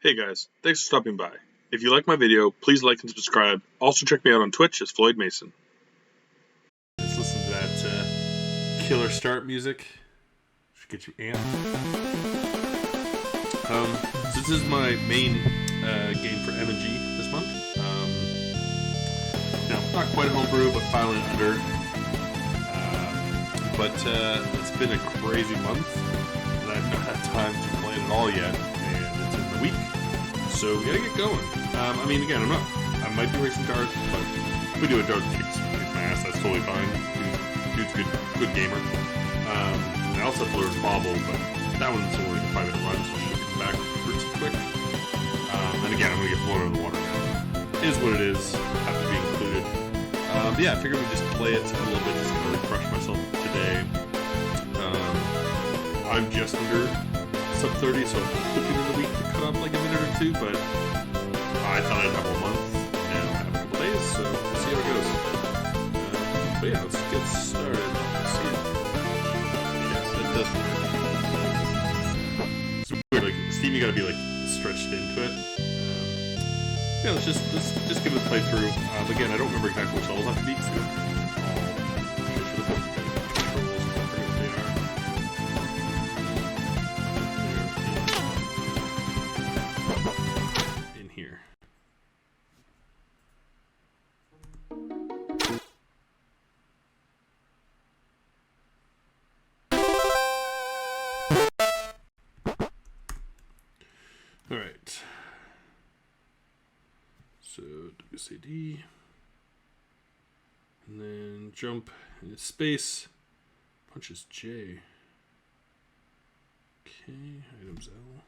Hey guys, thanks for stopping by. If you like my video, please like and subscribe. Also check me out on Twitch as Floyd Mason. Let's listen to that killer start music. Should get you amped. So this is my main game for M&G this month. Not quite a homebrew, but finally under. But it's been a crazy month, and I've not had time to play it at all yet, and it's in the week, so we gotta get going. Again, I might be racing darts, but if we do a dart kicks my ass, that's totally fine. Dude's a good gamer. I also have to learn Bobble, but that one's only a 5-minute run, so I should come back pretty quick. And again, I'm gonna get blown out of the water now. It is what it is, have to be included. I figured we'd just play it a little bit, just to refresh myself today. I'm just under sub 30, so I'm hoping in the week to cut off like a minute or two, but I thought I'd have 1 month, and I have a couple days, so we'll see how it goes. Let's get started. Let's see it. Yes, it does work. It's weird, like, Steve, you gotta be, like, stretched into it. Let's just give it a playthrough. Again, I don't remember exactly which levels I have to beat soon. In here. All right. So WCD, and then jump into space, punches J. Okay, items L.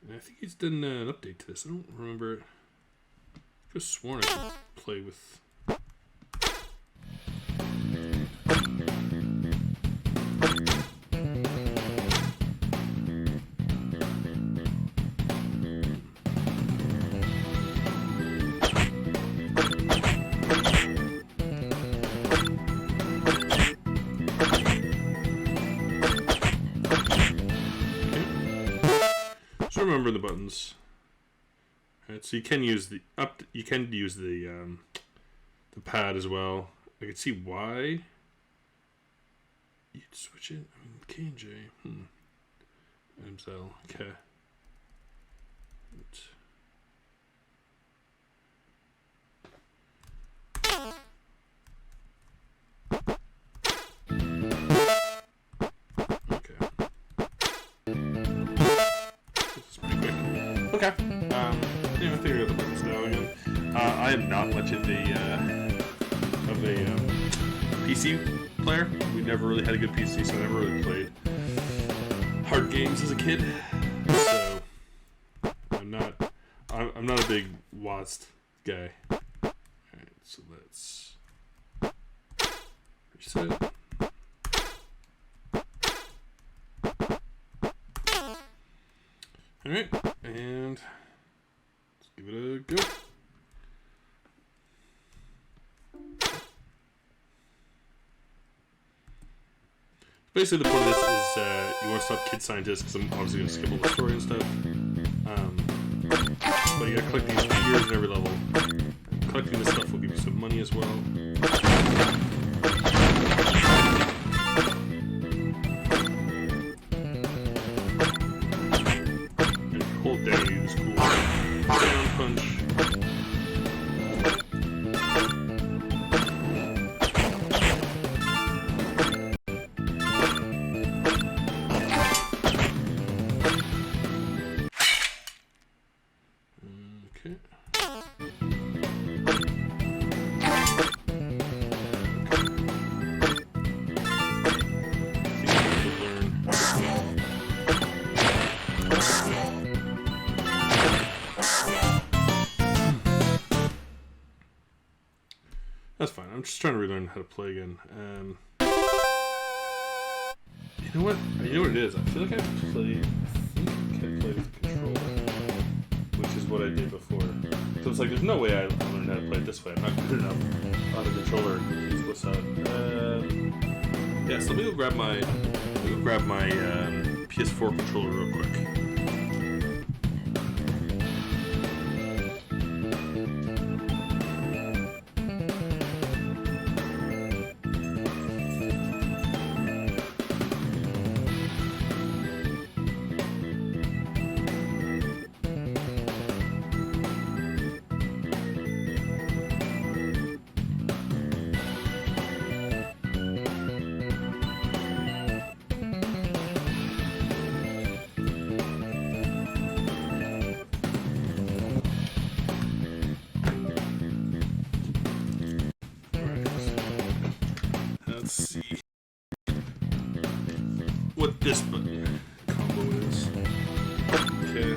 And I think he's done an update to this. I don't remember it. I could have sworn I could play with. Remember the buttons. Alright, so you can use the the pad as well. I can see why you'd switch it. K and J. Items L. Okay. Okay. I figured out the buttons now again. I am not much of a PC player. We never really had a good PC, so I never really played hard games as a kid. So I'm not a big WASD guy. Alright, so let's reset. Alright, and let's give it a go. Basically, the point of this is you want to stop Kid Scientist, because I'm obviously going to skip all the story and stuff. But you got to collect these gears in every level. Collecting this stuff will give you some money as well. Hold down, you just cool down punch. Okay. That's fine. I'm just trying to relearn how to play again. You know what? You know what it is? I feel like I've played. I think I played with the controller, which is what I did before. So it's like there's no way I learned how to play it this way. I'm not good enough on the controller. What's up? Yeah. So let me go grab my PS4 controller real quick. Let's see what this button combo is. Okay.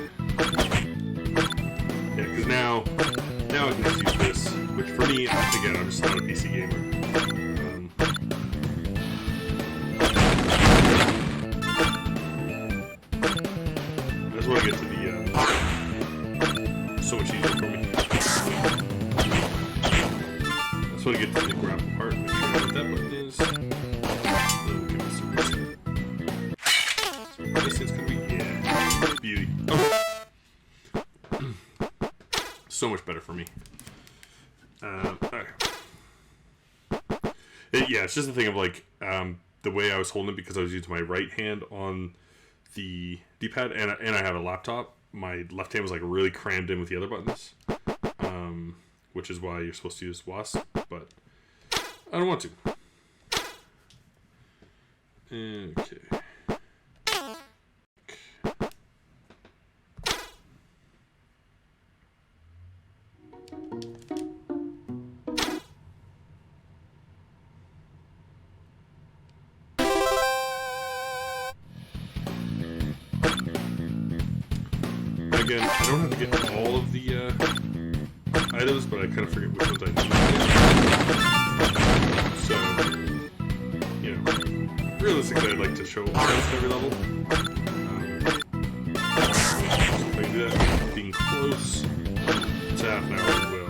Yeah, because now I can just use this, which for me, again, I'm just not a PC gamer. I just want to get to the so much easier for me. I just want to get to the grapple part. Make sure what that button is. Then we'll give it some reset. This is gonna be beauty. Okay. So much better for me. Okay. Yeah, it's just the thing of like the way I was holding it, because I was using my right hand on the D-pad, and I have a laptop. My left hand was like really crammed in with the other buttons, which is why you're supposed to use WASD, but I don't want to. Okay. Again, I don't have to get all of the items, but I kind of forget which ones I need. So, you know, realistically, I'd like to show almost every level. So if I do that, being close to half an hour, I will.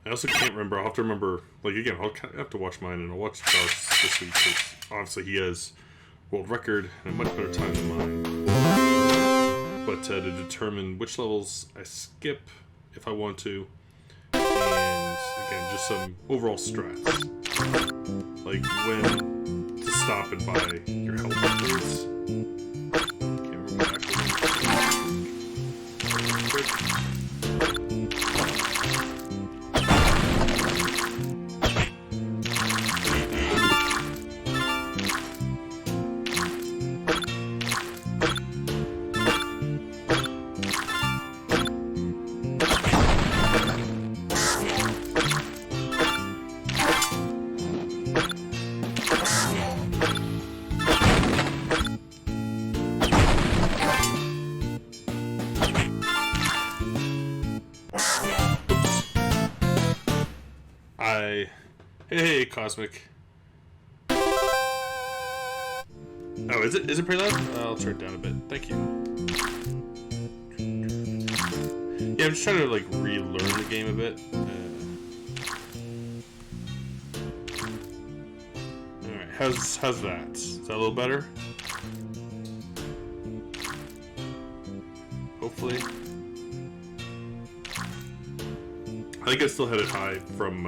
I also can't remember. I'll have to remember, like, again, I'll have to watch mine, and I'll watch Charles this week, because obviously he has world record and a much better time than mine. But to determine which levels I skip if I want to, and again, just some overall strats. Like when to stop and buy your health upgrades. Can't remember exactly. Hey, Cosmic. Oh, is it pretty loud? I'll turn it down a bit. Thank you. Yeah, I'm just trying to like relearn the game a bit. All right, how's that? Is that a little better? Hopefully. I think I still had it high from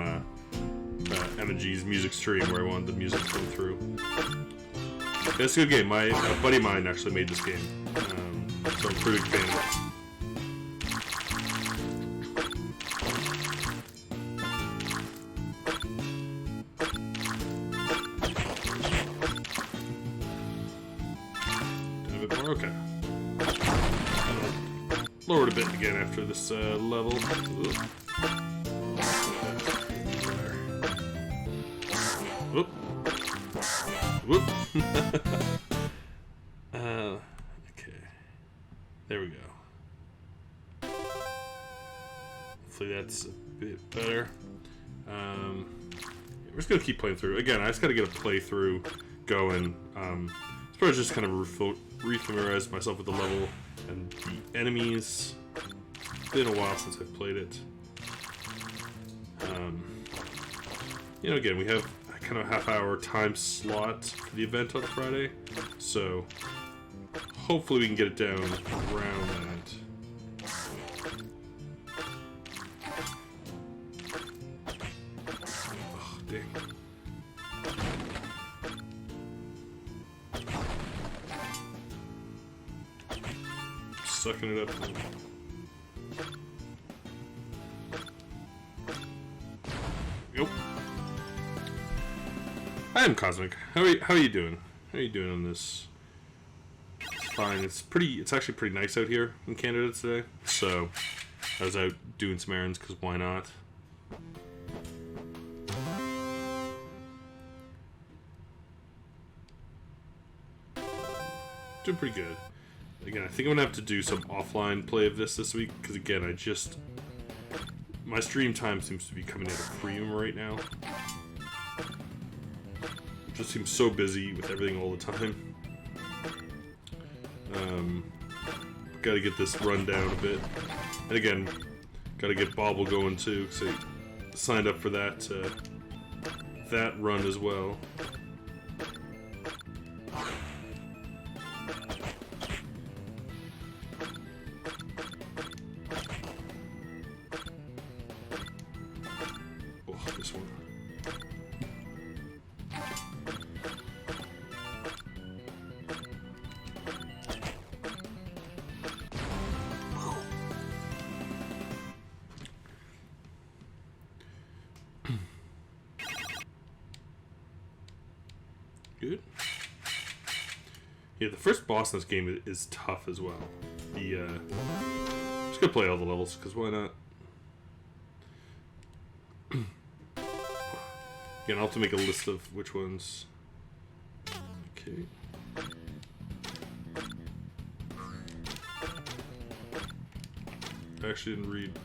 M&G's music stream where I wanted the music to come through. Yeah, it's a good game. A buddy of mine actually made this game, so I'm a pretty big fan of it. A bit more? Okay. Lower it a bit again after this level. Ooh. Whoop. Whoop. Okay. There we go. Hopefully that's a bit better. we're just gonna keep playing through. Again, I just gotta get a playthrough going. It's probably just kind of refamiliarize myself with the level and the enemies. It's been a while since I've played it. You know, again, we have a kind of half-hour time slot for the event on Friday, so hopefully we can get it down around that. Oh, dang. Sucking it up. Yep. I am Cosmic. How are you doing? How are you doing on this? It's fine. It's actually pretty nice out here in Canada today. So I was out doing some errands because why not? Doing pretty good. Again, I think I'm gonna have to do some offline play of this week because again, my stream time seems to be coming at a premium right now. Just seems so busy with everything all the time. Gotta get this run down a bit. And again, gotta get Bobble going too, so signed up for that run as well. Good. Yeah, the first boss in this game is tough as well. I'm just gonna play all the levels, because why not? Again, I'll have to make a list of which ones. Okay. I actually didn't read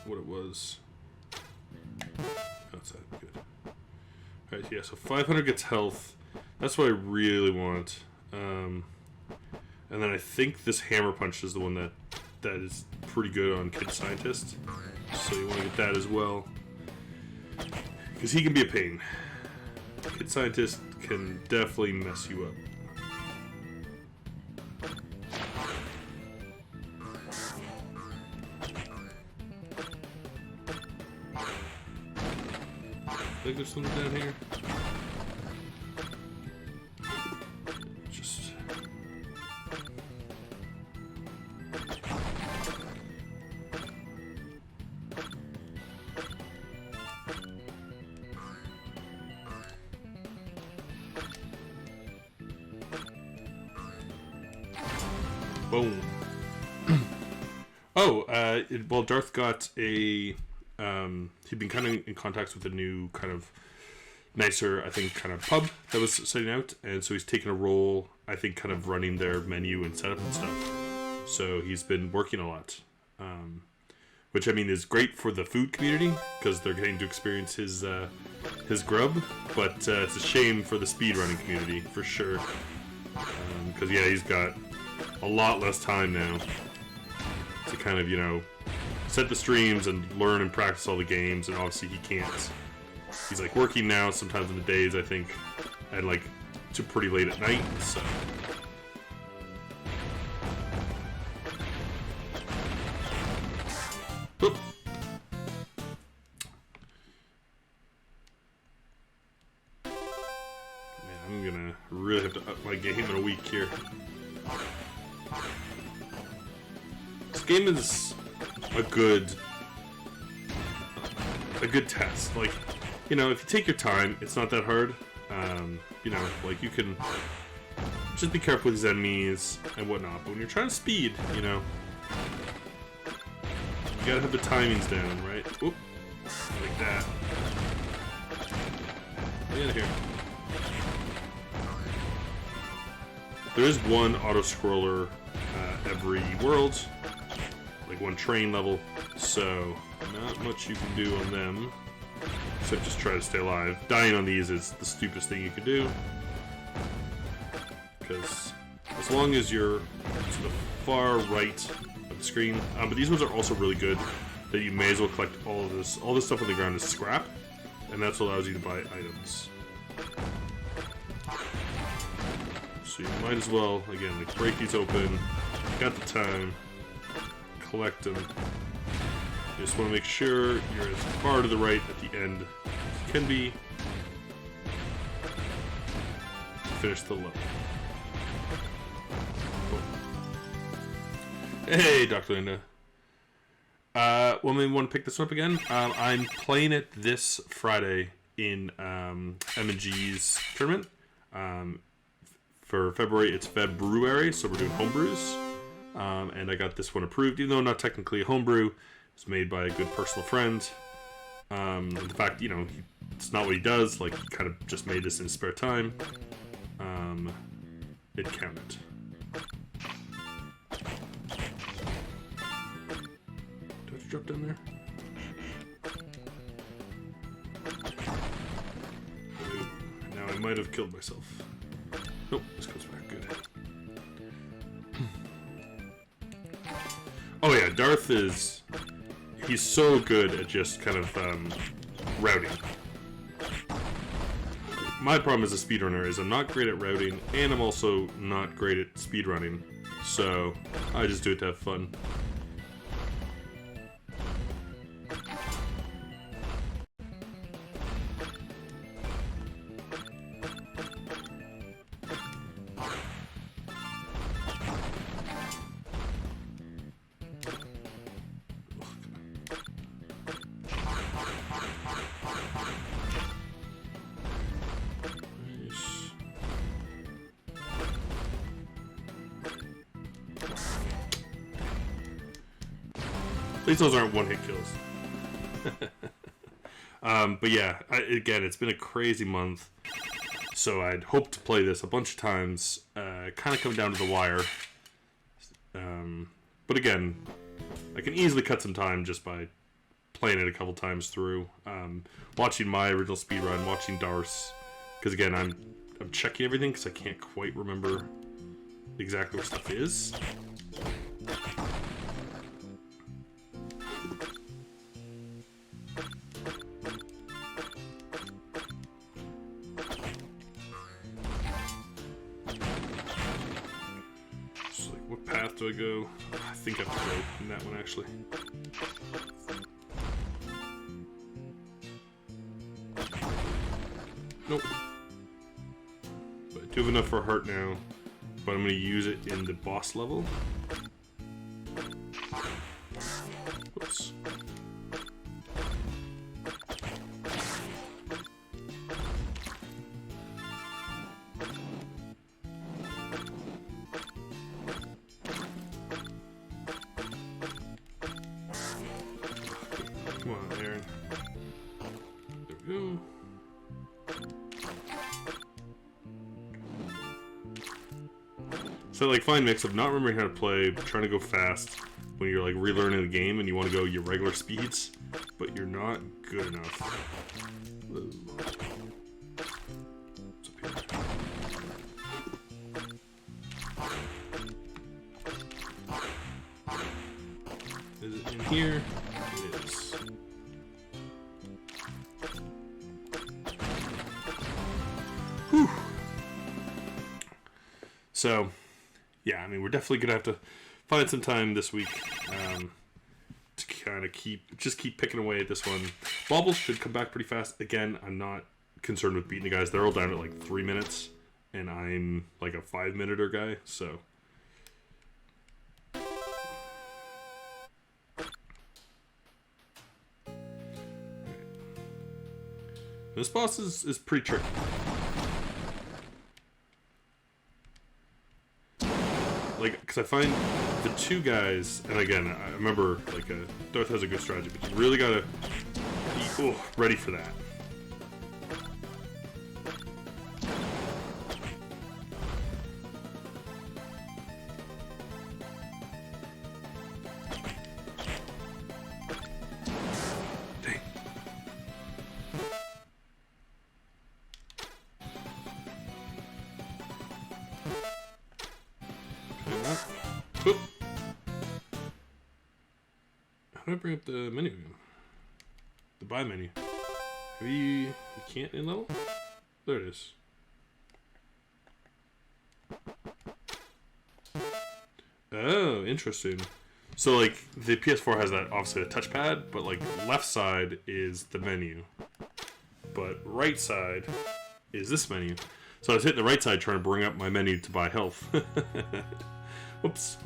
what it was. Outside, good. Alright, yeah, so 500 gets health. That's what I really want. And then I think this hammer punch is the one that is pretty good on Kid Scientist. So you want to get that as well. Because he can be a pain. Kid Scientist can definitely mess you up. I think there's something down here. Boom. Well, Darth got a, he'd been kind of in contact with a new kind of nicer, I think, kind of pub that was setting out, and so he's taken a role, I think, kind of running their menu and setup and stuff. So he's been working a lot, which I mean is great for the food community because they're getting to experience his grub, but it's a shame for the speedrunning community for sure, because yeah, he's got a lot less time now to kind of, you know, set the streams and learn and practice all the games, and obviously he can't. He's like working now sometimes in the days, I think, and like to pretty late at night, so. Oop. Man, I'm gonna really have to up my game in a week here. This game is a good test. Like, you know, if you take your time, it's not that hard. You know, like you can just be careful with these enemies and whatnot. But when you're trying to speed, you know, you gotta have the timings down, right? Oop, like that. Get out of here. There is one auto-scroller every world, like one train level, so not much you can do on them. except just try to stay alive. Dying on these is the stupidest thing you can do, because as long as you're to the far right of the screen, but these ones are also really good that you may as well collect all of this. All this stuff on the ground is scrap, and that's what allows you to buy items. So you might as well, again, like break these open. Got the time, collect them. You just want to make sure you're as far to the right at the end as you can be. Finish the level. Cool. Hey, Dr. Linda. Woman, want to pick this one up again? I'm playing it this Friday in M&G's tournament. For February, it's February, so we're doing homebrews. And I got this one approved, even though not technically a homebrew. It's made by a good personal friend. The fact, you know, it's not what he does, like, he kind of just made this in his spare time. It counted. Do I have to drop down there? Ooh, now I might have killed myself. Nope, this comes back good. Oh yeah, Darth is... he's so good at just kind of routing. My problem as a speedrunner is I'm not great at routing, and I'm also not great at speedrunning. So, I just do it to have fun. At least those aren't one-hit kills. But yeah, again, it's been a crazy month. So I'd hoped to play this a bunch of times. Kind of come down to the wire. But again, I can easily cut some time just by playing it a couple times through. Watching my original speedrun, watching Darth's. Because again, I'm checking everything because I can't quite remember exactly what stuff is. Do I go? I think I have to go in that one actually. Nope. But I do have enough for a heart now, but I'm going to use it in the boss level. Whoops. Come on, Aaron. There we go. So like fine mix of not remembering how to play, trying to go fast when you're like relearning the game and you want to go your regular speeds, but you're not good enough. Whoa. What's up here? Is it in here? It is. Whew. So, yeah, I mean, we're definitely gonna have to find some time this week to kind of keep picking away at this one. Baubles should come back pretty fast. Again, I'm not concerned with beating the guys. They're all down at like 3 minutes, and I'm like a 5-minute guy, so. This boss is pretty tricky. Like, because I find the two guys, and again, I remember, like, Darth has a good strategy, but you really gotta be ready for that. Dang. Whoop. How do I bring up the menu again? The buy menu. Maybe you can't in level? There it is. Oh, interesting. So like the PS4 has that obviously a touchpad, but like left side is the menu, but right side is this menu. So I was hitting the right side trying to bring up my menu to buy health. Whoops.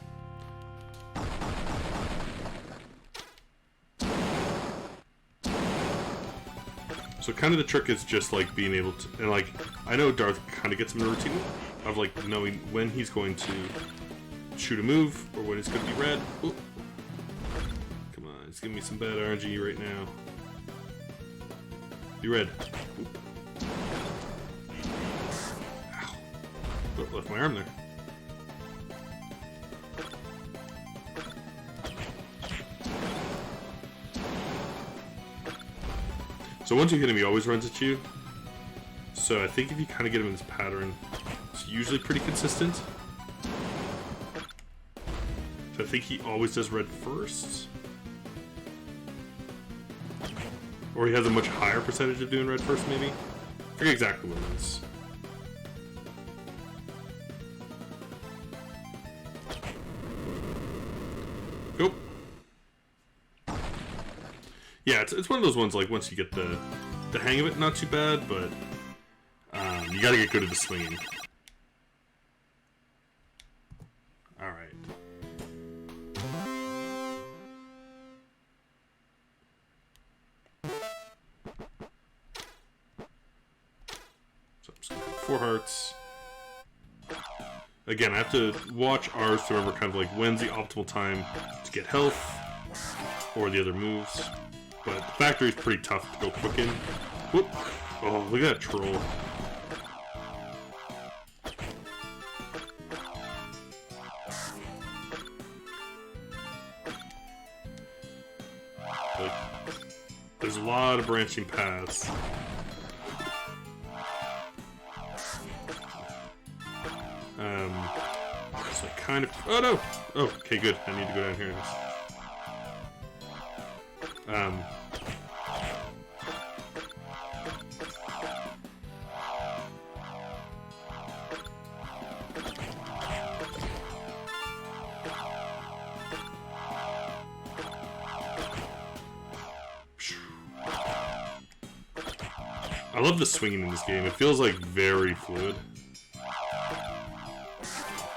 So kind of the trick is just like being able to, and like I know Darth kind of gets him in a routine of like knowing when he's going to shoot a move or when it's going to be red. Ooh. Come on, it's giving me some bad RNG right now. Be red. Ooh. Ow. Oh, left my arm there. So once you hit him, he always runs at you. So I think if you kind of get him in this pattern, it's usually pretty consistent. So I think he always does red first. Or he has a much higher percentage of doing red first, maybe? I forget exactly what it is. Go. Yeah, it's one of those ones, like, once you get the hang of it, not too bad, but you gotta get good at the swinging. Alright. So I'm just gonna have 4 hearts. Again, I have to watch ours to remember kind of like when's the optimal time to get health or the other moves. But the factory is pretty tough to go quick in. Whoop! Oh, look at that troll. Like, there's a lot of branching paths. So I kind of... Oh no! Oh, okay, good. I need to go down here. I love the swinging in this game. It feels like very fluid.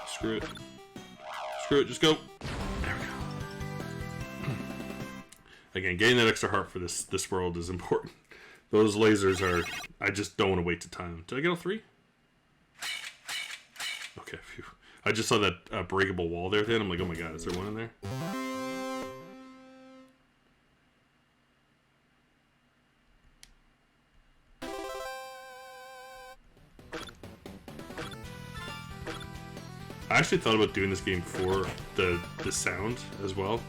Screw it. Screw it, just go. There we go. Again, getting that extra heart for this world is important. Those lasers are... I just don't want to wait to time. Did I get all 3? Okay, phew. I just saw that breakable wall there then. I'm like, oh my god, is there one in there? I actually thought about doing this game for the sound as well,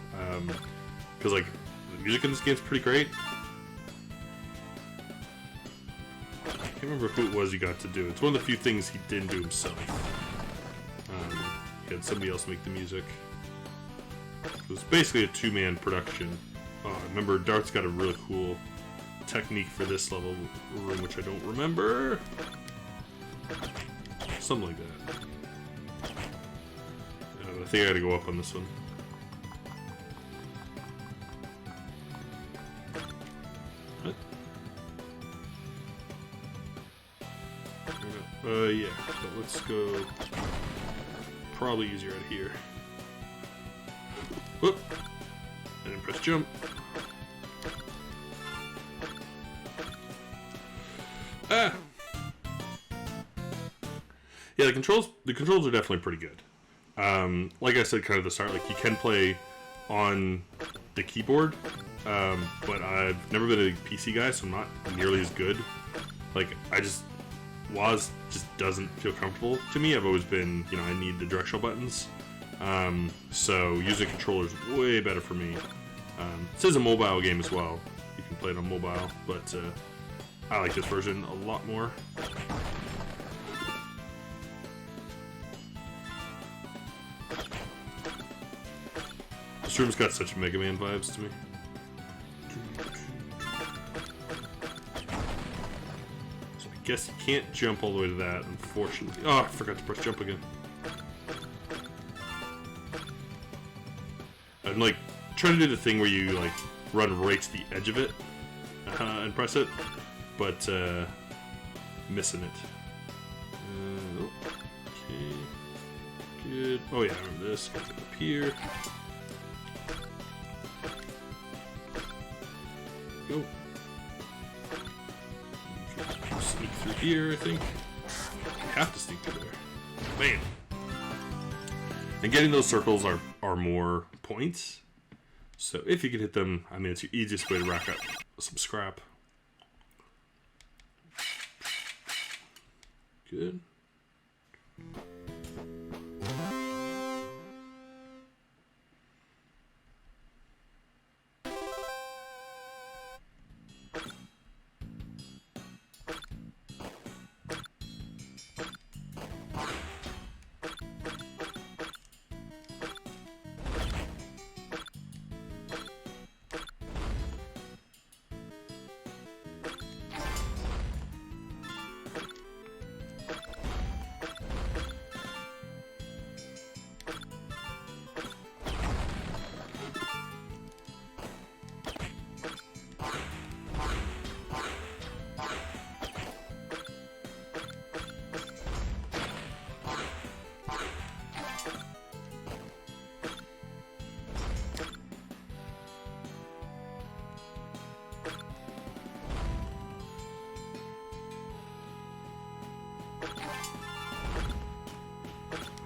because like the music in this game is pretty great. I can't remember who it was you got to do. It's one of the few things he didn't do himself. He had somebody else make the music. It was basically a 2-man production. I remember Dart's got a really cool technique for this level room, which I don't remember. Something like that. I think I gotta go up on this one. What? Yeah, but let's go probably easier out of here. Whoop! I didn't press jump. Ah! Yeah, the controls are definitely pretty good. Like I said kind of at the start, like you can play on the keyboard, but I've never been a PC guy, so I'm not nearly as good. Like, WAS just doesn't feel comfortable to me. I've always been, you know, I need the directional buttons. So using controllers is way better for me. This is a mobile game as well. You can play it on mobile, but I like this version a lot more. This room's got such Mega Man vibes to me. So I guess you can't jump all the way to that, unfortunately. Oh, I forgot to press jump again. I'm like trying to do the thing where you like run right to the edge of it and press it, but missing it. Okay, good. Oh yeah, I remember this. Got it up here. Go. Sneak through here, I think. You have to sneak through there. Bam. And getting those circles are more points. So if you can hit them, I mean, it's your easiest way to rack up some scrap. Good.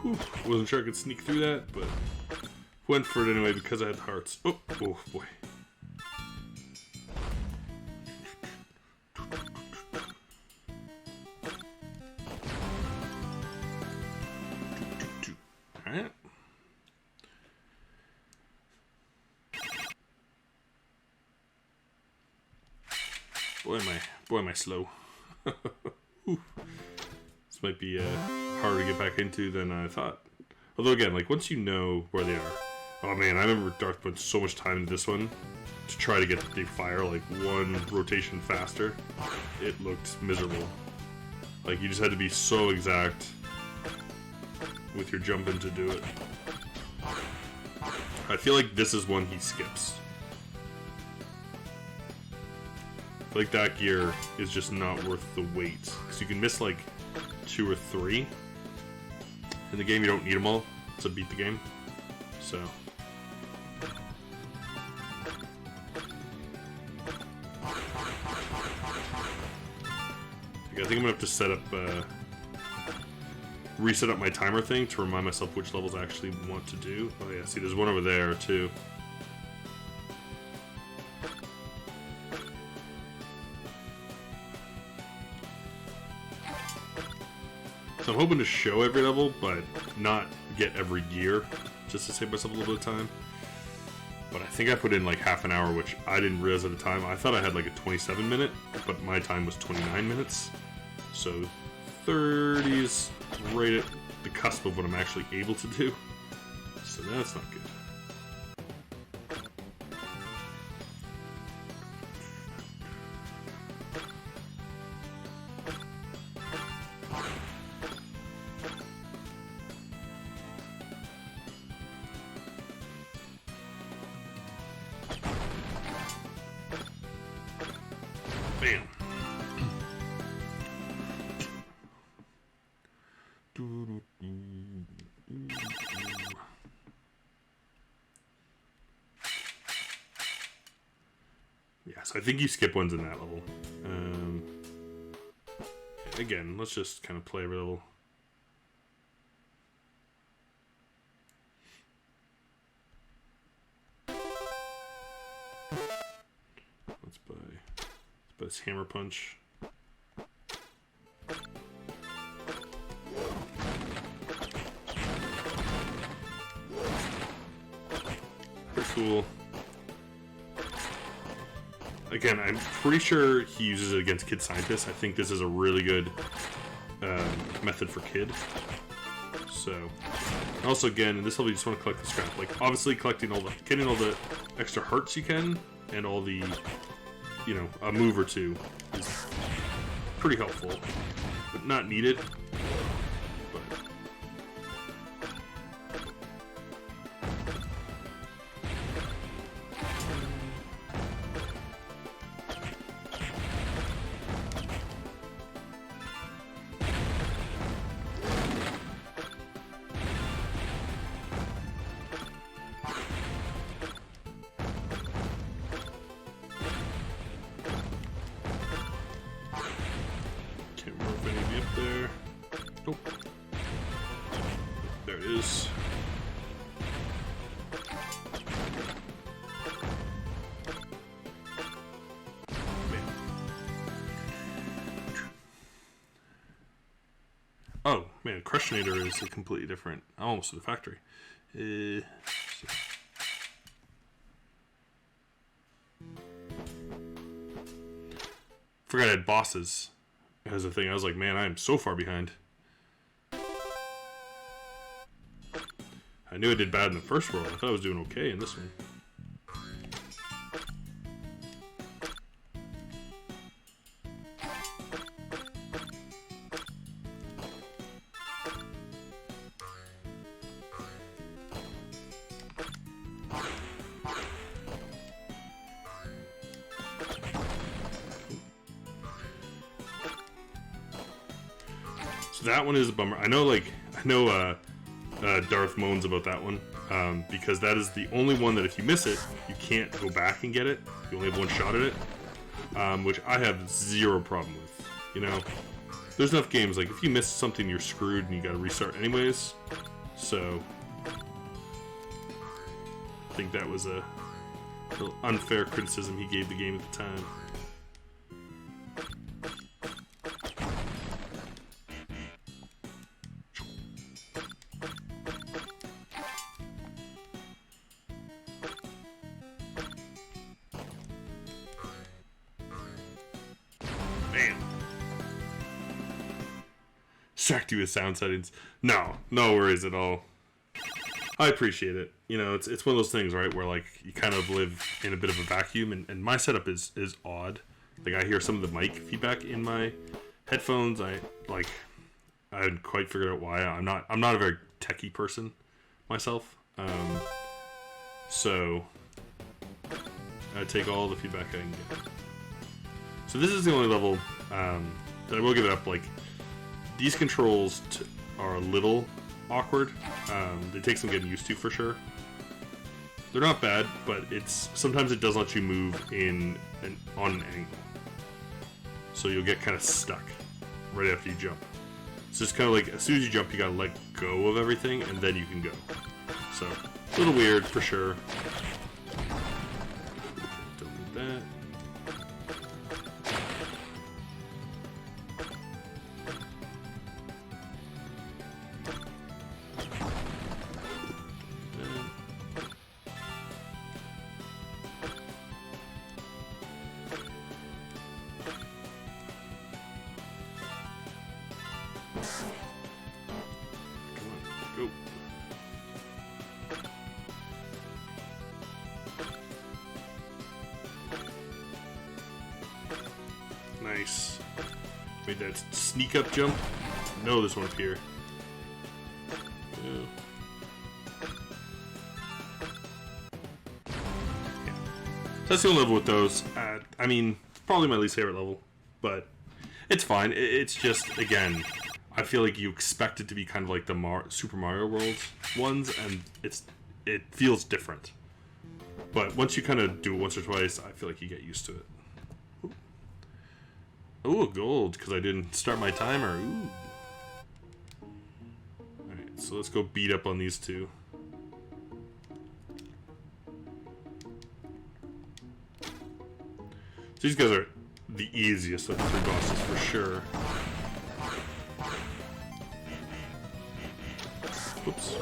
Whew, wasn't sure I could sneak through that, but went for it anyway because I had hearts. Oh, oh boy. Alright. Boy am I slow. This might be harder to get back into than I thought. Although again, like once you know where they are. Oh man, I remember Darth put so much time into this one to try to get the fire like one rotation faster. It looked miserable. Like you just had to be so exact with your jumping to do it. I feel like this is one he skips. I feel like that gear is just not worth the wait. Because you can miss like 2 or 3. In the game you don't need them all to beat the game. So. Okay, I think I'm gonna have to set up, reset up my timer thing to remind myself which levels I actually want to do. Oh yeah, see there's one over there too. So I'm hoping to show every level, but not get every gear, just to save myself a little bit of time. But I think I put in like half an hour, which I didn't realize at the time. I thought I had like a 27-minute, but my time was 29 minutes. So 30's right at the cusp of what I'm actually able to do. So that's not good. Bam. Yeah, so I think you skip ones in that level. Again, let's just kind of play every level. Let's buy this hammer punch. Pretty cool. Again, I'm pretty sure he uses it against Kid Scientist. I think this is a really good method for Kid. So, also again, in this level you just want to collect the scrap. Like, obviously getting all the extra hearts you can, and all the, you know, a move or two is pretty helpful, but not needed. But can't remember if any of you up there. Nope. There it is. Man. Oh man, Crushinator is a completely different. I almost did the factory. Forgot I had bosses as a thing. I was like, man, I am so far behind. I knew I did bad in the first world. I thought I was doing okay in this one. So that one is a bummer. I know Darth moans about that one, because that is the only one that if you miss it, you can't go back and get it. You only have one shot at it, which I have zero problem with. You know, there's enough games, like, if you miss something, you're screwed and you gotta restart anyways. So, I think that was a little unfair criticism he gave the game at the time. Man. Distract you with sound settings. No worries at all. I appreciate it. You know, it's one of those things, right, where like you kind of live in a bit of a vacuum, and my setup is odd. Like, I hear some of the mic feedback in my headphones. I hadn't quite figured out why. I'm not a very techie person myself. So I take all the feedback I can get. So this is the only level that I will give it up. Like, these controls are a little awkward. They take some getting used to for sure. They're not bad, but sometimes it does let you move on an angle. So you'll get kind of stuck right after you jump. So it's kind of like, as soon as you jump, you gotta let go of everything, and then you can go. So, a little weird for sure. Don't need that. Go. Nice. Made that sneak up jump. No, this one up here. Yeah. So that's the only level with those. I mean, probably my least favorite level, but it's fine. It's just, again, I feel like you expect it to be kind of like the Super Mario World ones, and it feels different. But once you kind of do it once or twice, I feel like you get used to it. Ooh, gold, because I didn't start my timer. Ooh. Alright, so let's go beat up on these two. So these guys are the easiest of the three bosses for sure. Oops.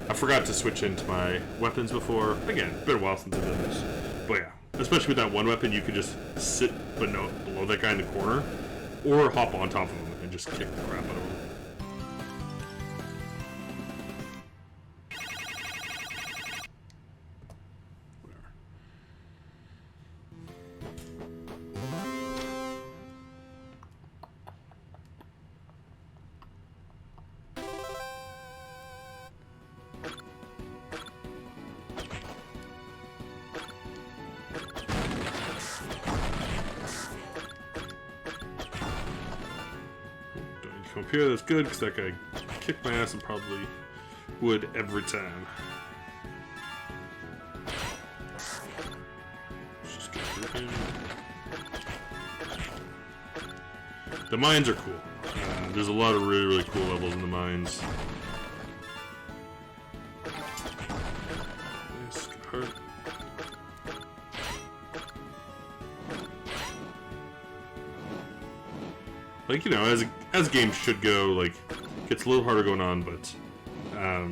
I forgot to switch into my weapons before. Again, been a while since I did this. But yeah, especially with that one weapon, you could just sit below that guy in the corner, or hop on top of him and just kick the crap out of him. Come up here, that's good, because that guy kicked my ass and probably would every time. Let's just get through him. The mines are cool. There's a lot of really, really cool levels in the mines. This could hurt. Like, you know, as games should go, like, gets a little harder going on, but I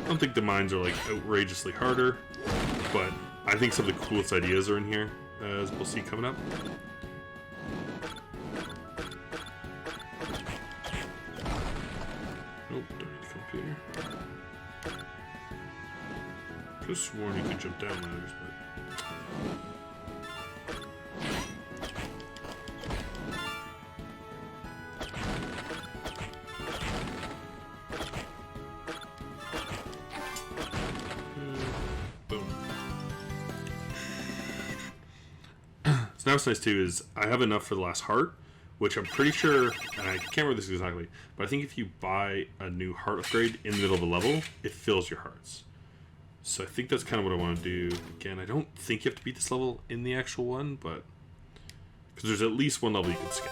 don't think the mines are like outrageously harder, but I think some of the coolest ideas are in here, as we'll see coming up. Nope, don't need to come up here. Could have sworn you could jump down ladders, but. Now what's nice too is I have enough for the last heart, which I'm pretty sure, and I can't remember this exactly, but I think if you buy a new heart upgrade in the middle of a level, it fills your hearts. So I think that's kind of what I want to do. Again, I don't think you have to beat this level in the actual one, but because there's at least one level you can skip.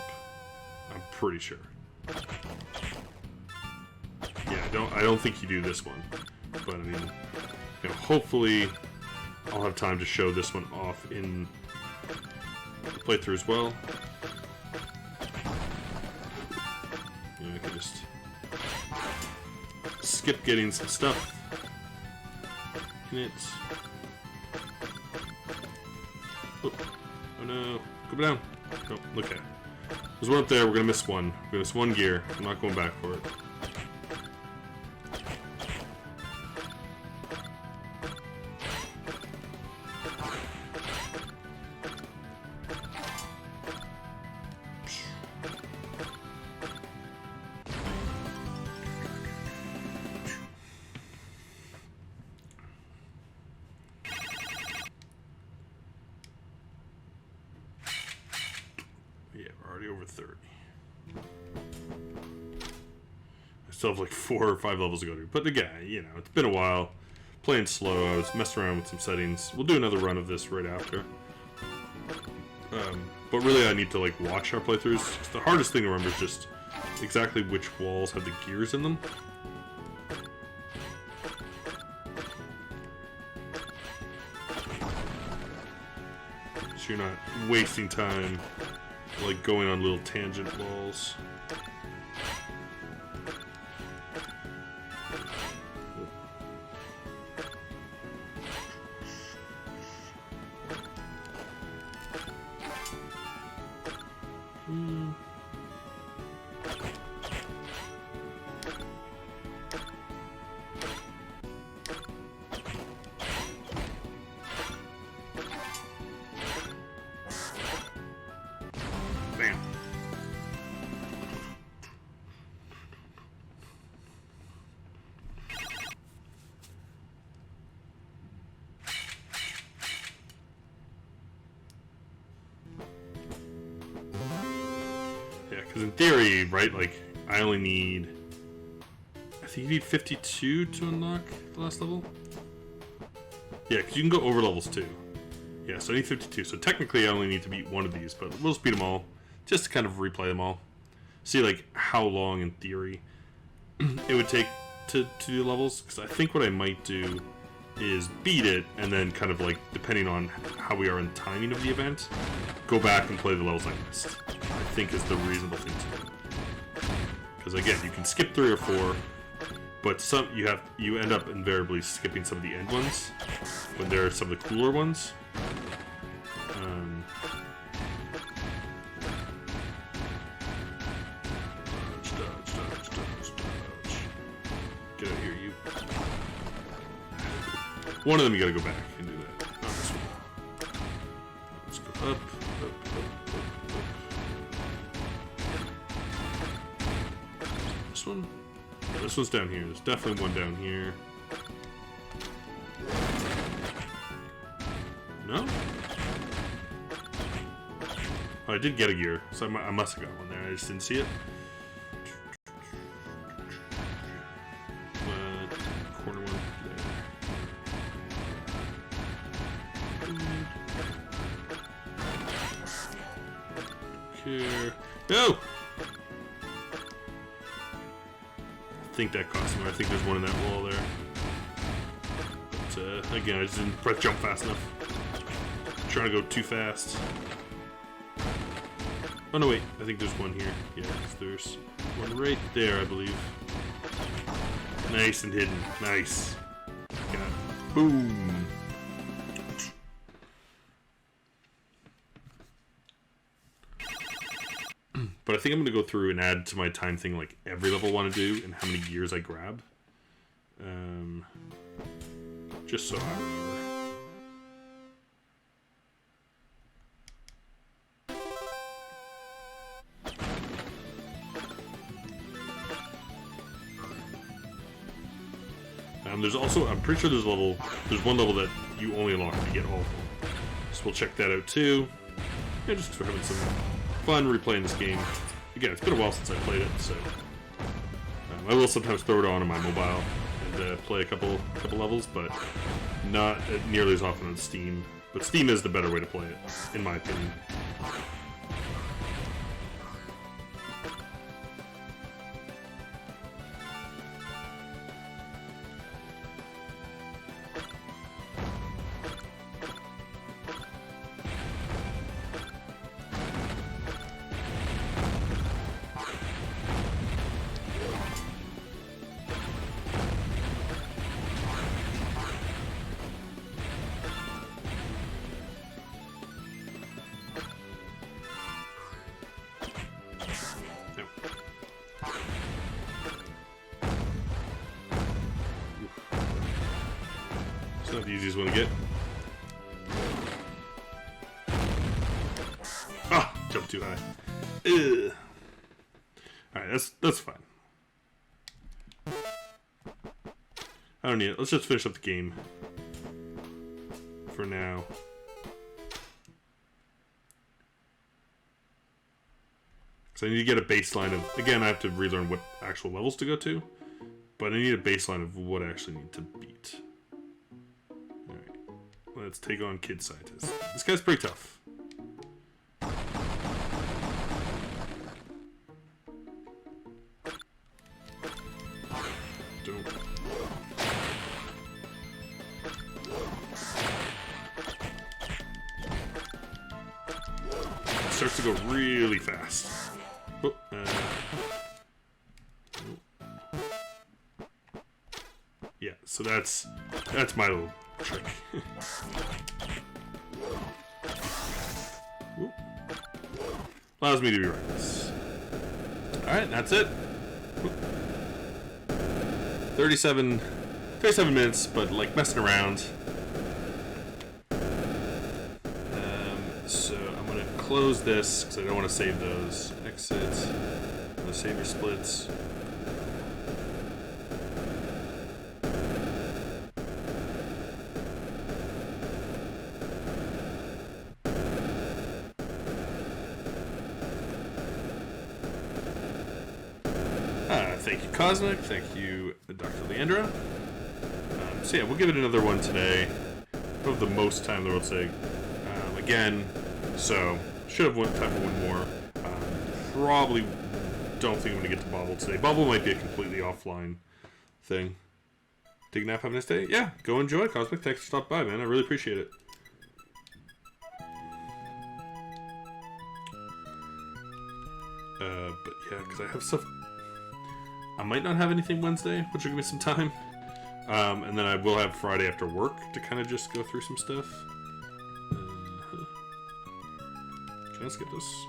I'm pretty sure. Yeah, I don't think you do this one, but I mean, you know, hopefully I'll have time to show this one off in playthrough as well. Yeah, I can just skip getting some stuff in it. Oh no, go down. Oh, look at it. There's one up there, we're gonna miss one. We're gonna miss one gear. I'm not going back for it. Yeah, we're already over 30. I still have like 4 or 5 levels to go to. But again, you know, it's been a while. Playing slow, I was messing around with some settings. We'll do another run of this right after. But really I need to like watch our playthroughs. The hardest thing to remember is just exactly which walls have the gears in them. So you're not wasting time like going on little tangent walls. Bam. Yeah, because in theory, right, like, I only need... I think you need 52 to unlock the last level? Yeah, because you can go over levels too. Yeah, so I need 52. So technically I only need to beat one of these, but we'll just beat them all. Just to kind of replay them all. See, like, how long, in theory, it would take to do levels. Because I think what I might do is beat it, and then kind of, like, depending on how we are in timing of the event, go back and play the levels I missed. I think is the reasonable thing to do. Because, again, you can skip 3 or 4, but you end up invariably skipping some of the end ones when there are some of the cooler ones. Get out of here, you. One of them you gotta go back and do that. Not this one. Let's go up, up, up. This one? This one's down here. There's definitely one down here. No? Oh, I did get a gear, so I must have got one there. I just didn't see it. Corner one there. Here. No! I think that cost me. I think there's one in that wall there. But, again, I just didn't press jump fast enough. I'm trying to go too fast. Oh no, wait. I think there's one here. Yeah, there's one right there, I believe. Nice and hidden. Nice. Got it. Boom. But I think I'm going to go through and add to my time thing like every level I want to do and how many gears I grab. Just so I remember. There's also, I'm pretty sure there's one level that you only unlock if you get all of them. So we'll check that out too. Yeah, just for having some fun replaying this game. Again, it's been a while since I played it, so I will sometimes throw it on my mobile and play a couple levels, but not nearly as often on Steam. But Steam is the better way to play it, in my opinion. It's not the easiest one to get. Ah! Jumped too high. Ugh. Alright, that's fine. I don't need it. Let's just finish up the game. For now. So I need to get a baseline of... Again, I have to relearn what actual levels to go to. But I need a baseline of what I actually need to beat. Alright. Let's take on Kid Scientist. This guy's pretty tough. Don't... It starts to go really fast. Oh, yeah, so that's my little trick. Allows me to be reckless. Alright, that's it. 37 minutes, but like messing around. So I'm gonna close this because I don't want to save those. Exit. I'm gonna save your splits. Thank you, Cosmic. Thank you, Dr. Leandra. So yeah, we'll give it another one today. Don't have the most time in the world to say. Again, so should have time for one more. Probably don't think I'm going to get to Bobble today. Bobble might be a completely offline thing. Take a nap, have a nice day. Yeah, go enjoy, Cosmic. Thanks for stopping by, man. I really appreciate it. But yeah, because I have stuff... I might not have anything Wednesday, which will give me some time. And then I will have Friday after work to kind of just go through some stuff. Can I skip this?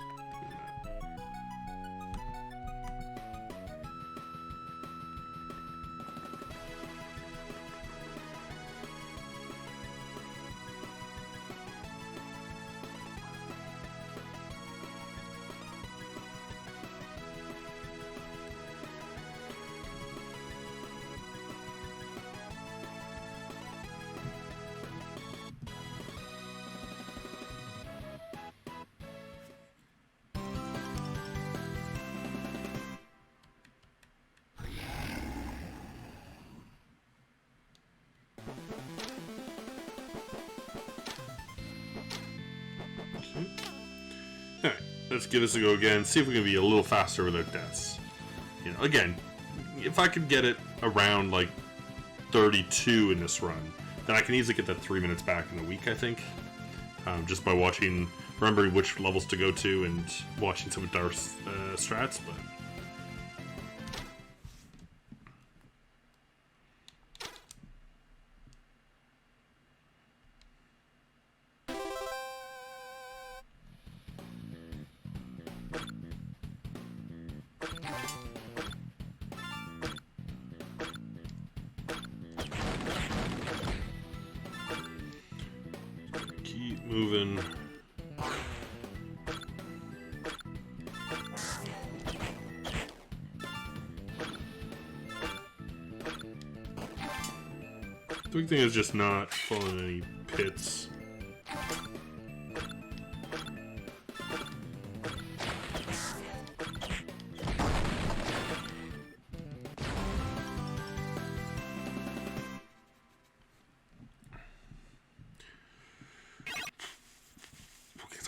Alright, let's give this a go again, see if we can be a little faster with our deaths. You know, again, if I could get it around like 32 in this run, then I can easily get that 3 minutes back in a week, I think. Just by remembering which levels to go to and watching some of Darth's strats, but... keep moving. The big thing is just not falling in any pits.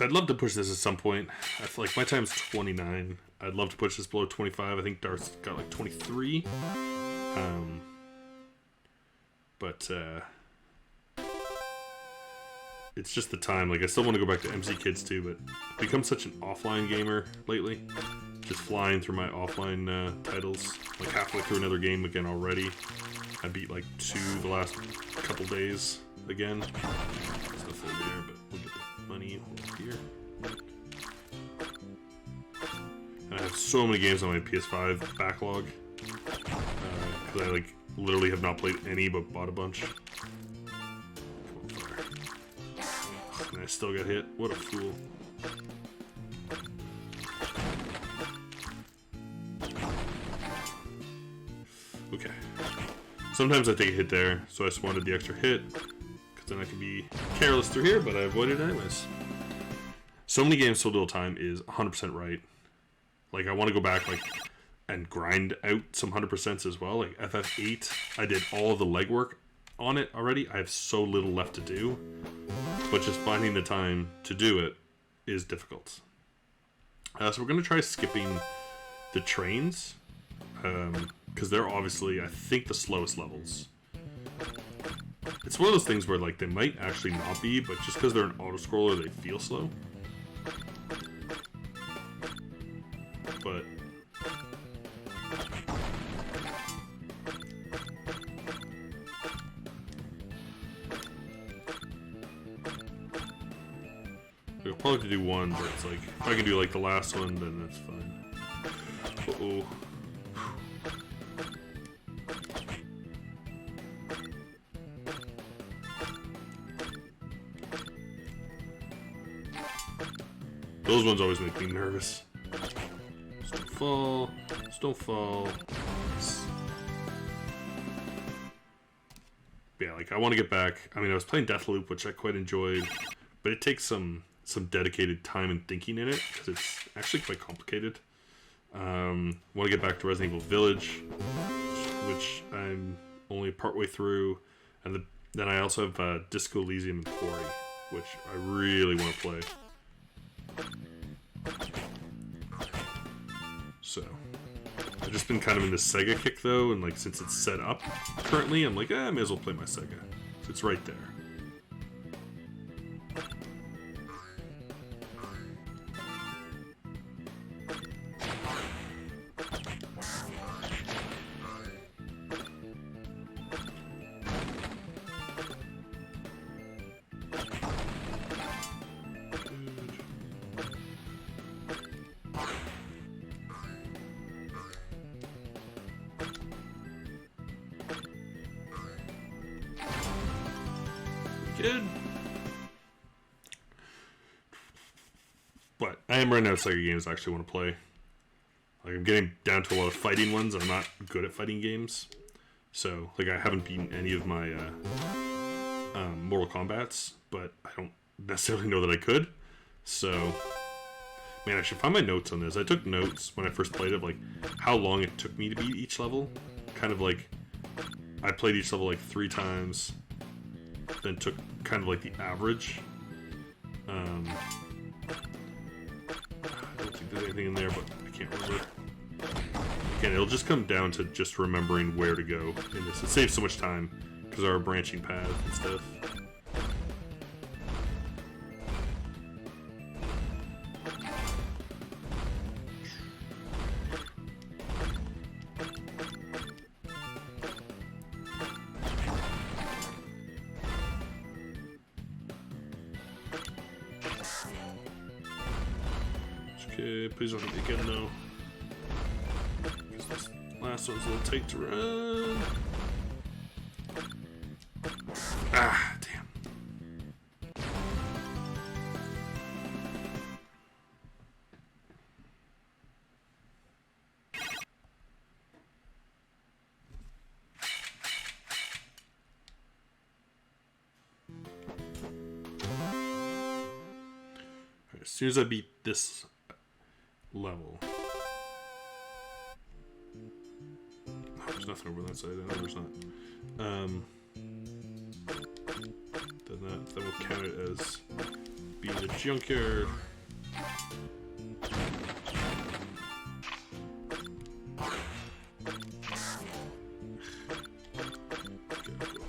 I'd love to push this at some point. I feel like my time's 29. I'd love to push this below 25. I think Darth's got like 23. But it's just the time. Like, I still want to go back to MC Kids too, but I've become such an offline gamer lately. Just flying through my offline titles. Like halfway through another game again already. I beat like 2 the last couple days again. Stuff over there, but we'll get the money over here. And I have so many games on my PS5 backlog. Because I like literally have not played any but bought a bunch. And I still got hit. What a fool. Okay. Sometimes I take a hit there, so I just wanted the extra hit. Because then I can be careless through here, but I avoided it anyways. So many games, so little time is 100% right. Like, I want to go back, like, and grind out some 100% as well. Like FF8, I did all of the legwork on it already. I have so little left to do, but just finding the time to do it is difficult. So we're going to try skipping the trains, because they're obviously, I think, the slowest levels. It's one of those things where, like, they might actually not be, but just because they're an auto-scroller, they feel slow. But we'll probably have to do one, but it's like, if I can do like the last one, then that's fine. Uh-oh. Those ones always make me nervous. Just don't fall. Just don't fall. Yeah, like, I want to get back. I mean, I was playing Deathloop, which I quite enjoyed, but it takes some dedicated time and thinking in it, because it's actually quite complicated. Want to get back to Resident Evil Village, which I'm only partway through, and then I also have Disco Elysium and Quarry, which I really want to play. So I've just been kind of in the Sega kick though, and like, since it's set up currently, I'm like, I may as well play my Sega. So it's right there. Good. But I am running out of Sega games I actually want to play. Like, I'm getting down to a lot of fighting ones. I'm not good at fighting games. So, like, I haven't beaten any of my Mortal Kombats, but I don't necessarily know that I could. So, man, I should find my notes on this. I took notes when I first played it, like, how long it took me to beat each level. Kind of like, I played each level like 3 times, then took kind of like the average. I don't think there's anything in there, but I can't remember. Again, it'll just come down to just remembering where to go in this. It saves so much time, because there are branching paths and stuff. Okay, please don't hit me again though. Because this last one's a little tight to run. Ah, damn. Alright, as soon as I beat this level. Oh, there's nothing over that side. No, there's not. Then we'll count it as being a junkyard. Go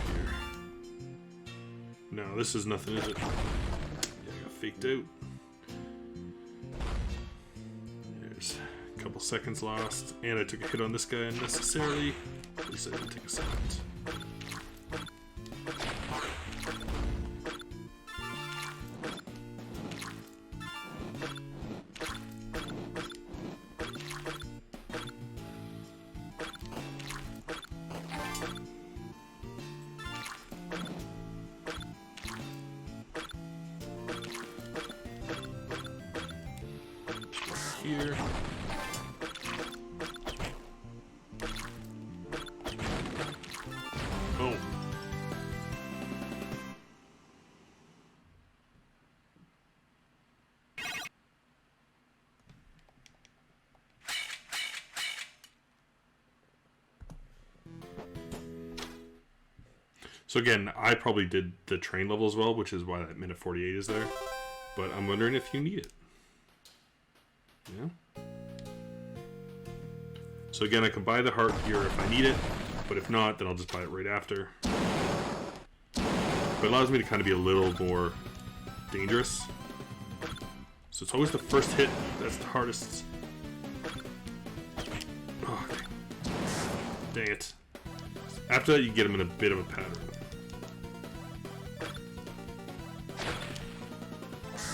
here. No, this is nothing, is it? Yeah, I got faked out. Couple seconds lost, and I took a hit on this guy unnecessarily. At least I didn't take a second. Here. Boom. So again, I probably did the train level as well, which is why that minute 48 is there. But I'm wondering if you need it. Yeah. So again, I can buy the heart here if I need it, but if not, then I'll just buy it right after. But it allows me to kind of be a little more dangerous. So it's always the first hit that's the hardest. Oh, dang it. After that, you get them in a bit of a pattern.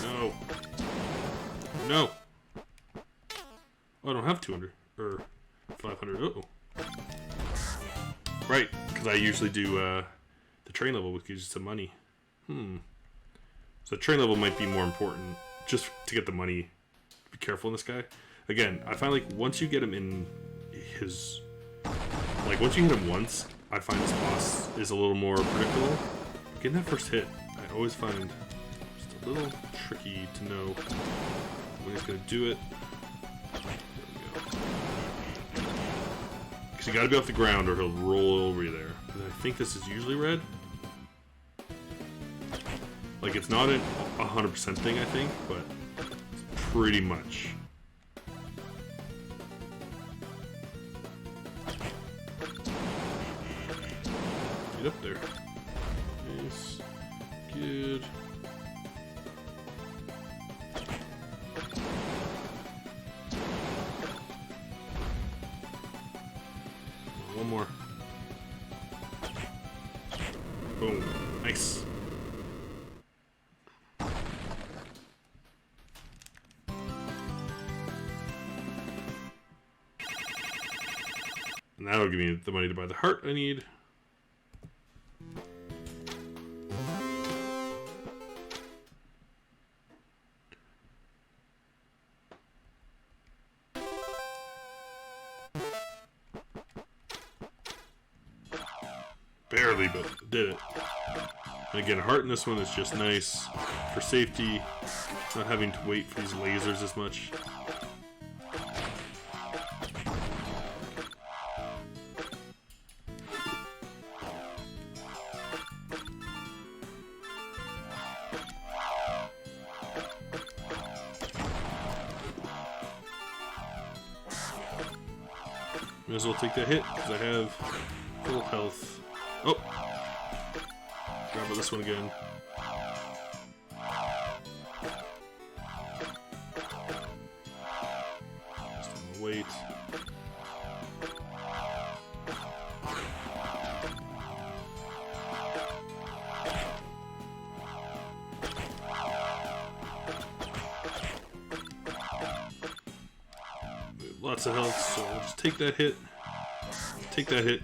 No. No. Oh, I don't have 200 or 500. Uh-oh. Right, because I usually do the train level, which gives you some money. So the train level might be more important, just to get the money. Be careful in this guy. Again, I find like once you get him in his, like once you hit him once, I find this boss is a little more predictable. Getting that first hit, I always find just a little tricky to know when he's gonna do it. Because you gotta be off the ground or he'll roll over you there. And I think this is usually red. Like, it's not a 100% thing, I think, but it's pretty much. Get up there. Nice. Good. One more. Boom. Nice. And that'll give me the money to buy the heart I need. barely, but did it. And again, heart in this one is just nice for safety, not having to wait for these lasers as much. May as well take that hit, because I have full health. Oh! Grab this one again. Just on the wait. Lots of health, so we'll just take that hit, get out of here.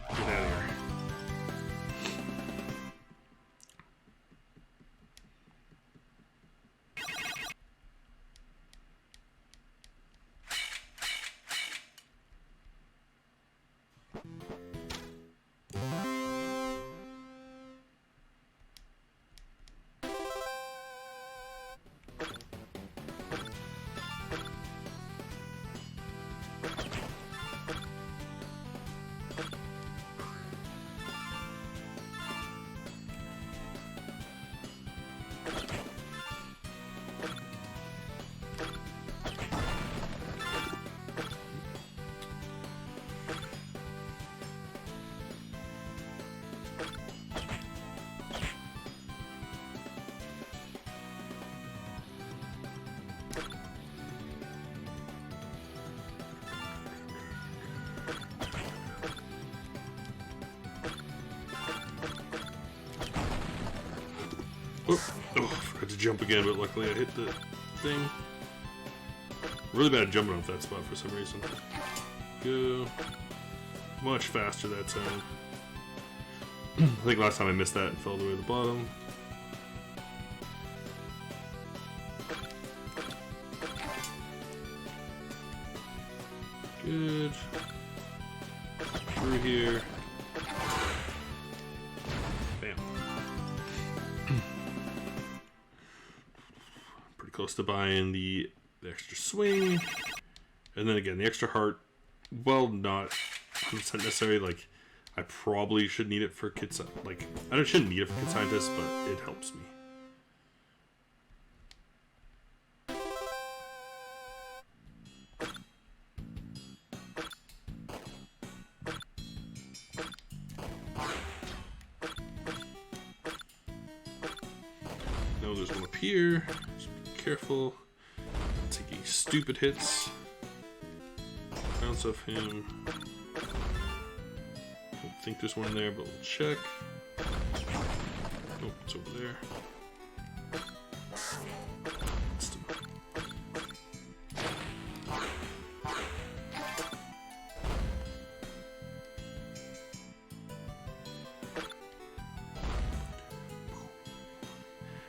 Oh, forgot to jump again, but luckily I hit the thing. Really bad jumping off that spot for some reason. Go. Much faster that time. I think last time I missed that and fell all the way to the bottom. Good. Through here. Bam. Pretty close to buying the extra swing. And then again, the extra heart, well, not 100% necessary. Like, I probably should need it for kids. Like, I shouldn't need it for kid scientists, but it helps me. No, there's one up here. Just be careful. Taking stupid hits. Bounce off him. Don't think there's one there, but we'll check. Oh, it's over there.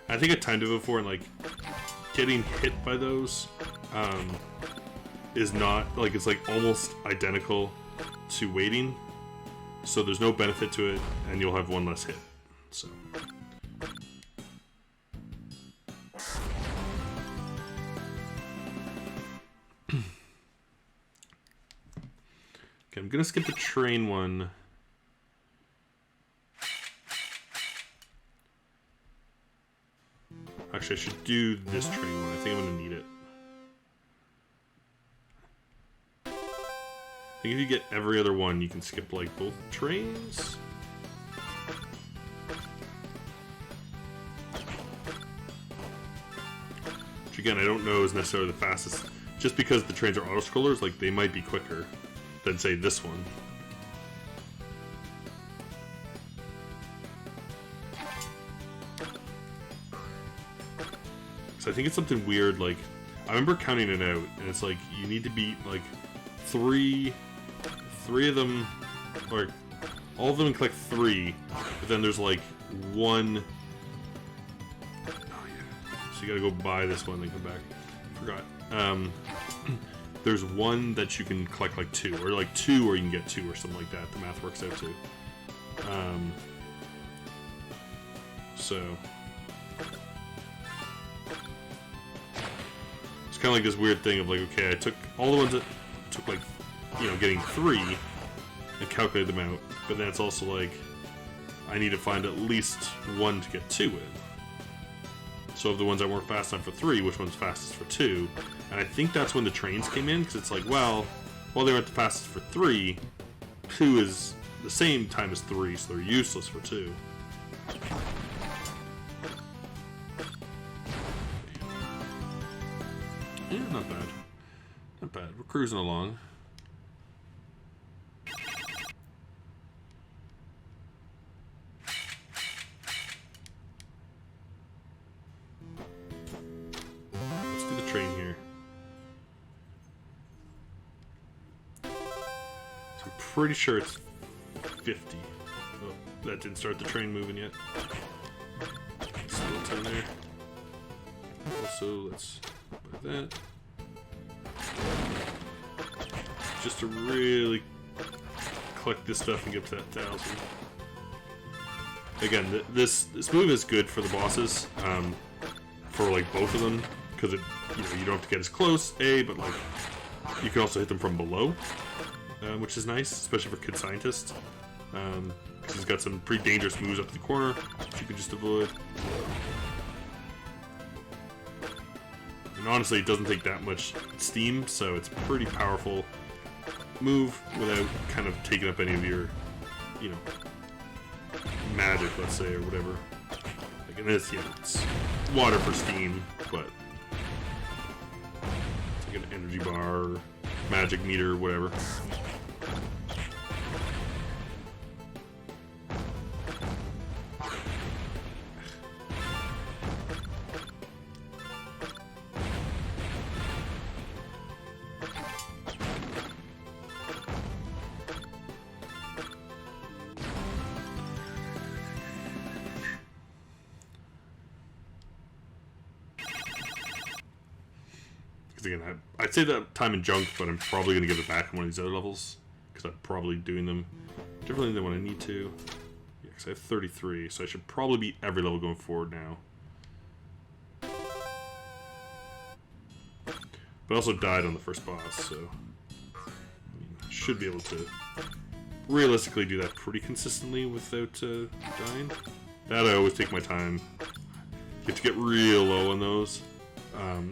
I think I timed it before, and like getting hit by those is not like, it's like almost identical to waiting, so there's no benefit to it, and you'll have one less hit. So okay, I'm gonna skip the train one. Actually, I should do this train one. I think I'm going to need it. I think if you get every other one, you can skip, like, both trains. Which, again, I don't know is necessarily the fastest. Just because the trains are auto-scrollers, like, they might be quicker than, say, this one. I think it's something weird, like, I remember counting it out, and it's like, you need to beat, like, three of them, or all of them click 3, but then there's, like, one, oh yeah, so you gotta go buy this one, then come back, forgot, there's one that you can collect, like, 2, or, like, 2, or you can get 2, or something like that, the math works out to, So it's kind of like this weird thing of like, okay, I took all the ones that took like, you know, getting 3 and calculated them out, but then it's also like I need to find at least 1 to get 2 in. So of the ones that weren't fast enough for 3, which one's fastest for 2? And I think that's when the trains came in, because it's like, well, while they weren't the fastest for 3, 2 is the same time as 3, so they're useless for 2. Yeah, not bad. Not bad. We're cruising along. Let's do the train here. So I'm pretty sure it's 50. Oh, that didn't start the train moving yet. Still 10 there. Also, let's buy that. Just to really collect this stuff and get to that 1,000. Again, this move is good for the bosses, for like both of them, because you don't have to get as close, but like you can also hit them from below, which is nice, especially for Kid Scientist, because he's got some pretty dangerous moves up the corner which you can just avoid. And honestly, it doesn't take that much steam, so it's a pretty powerful move without kind of taking up any of your, you know, magic, let's say, or whatever. Like in this, it's water for steam, but it's like an energy bar, or magic meter, or whatever. Again, I'd say that time in junk, but I'm probably going to give it back on one of these other levels, because I'm probably doing them differently than what I need to. Yeah, because I have 33, so I should probably beat every level going forward now. But I also died on the first boss, so I mean, I should be able to realistically do that pretty consistently without dying. That I always take my time. You have to get real low on those.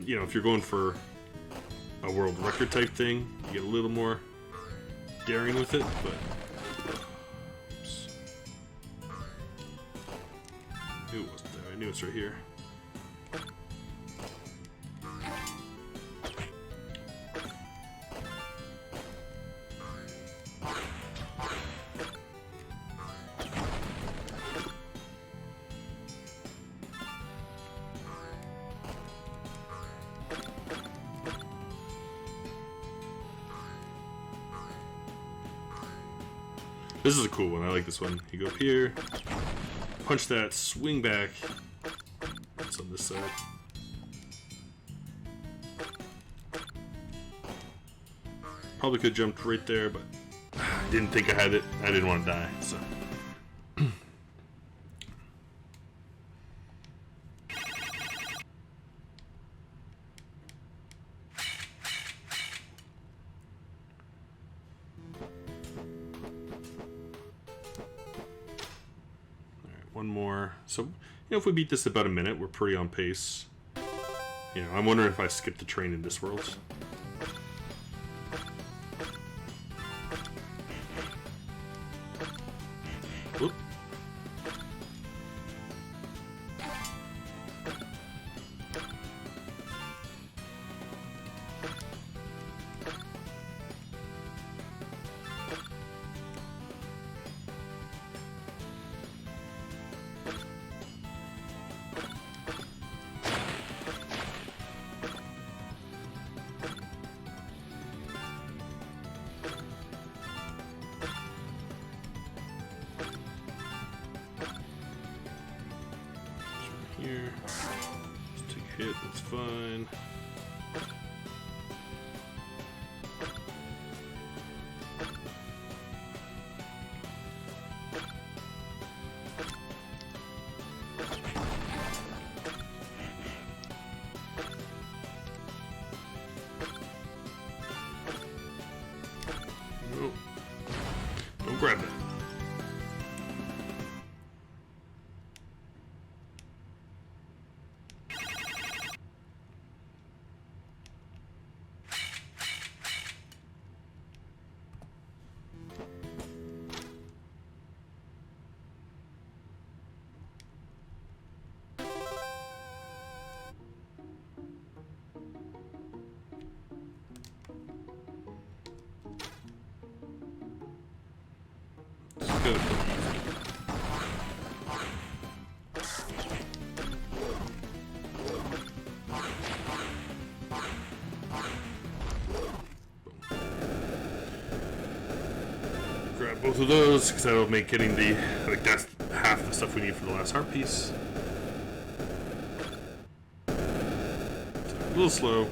You know, if you're going for a world record type thing, you get a little more daring with it, but oops. I knew it wasn't there. I knew it's right here. This is a cool one. I like this one. You go up here, punch that, swing back. It's on this side. Probably could have jumped right there, but I didn't think I had it. I didn't want to die, so. One more. So, you know, if we beat this in about a minute, we're pretty on pace. You know, I'm wondering if I skip the train in this world. Whoop. Here. Just take a hit, that's fine. grab that. Good. Grab both of those because that'll make getting the, like, that's half the stuff we need for the last heart piece. So, a little slow.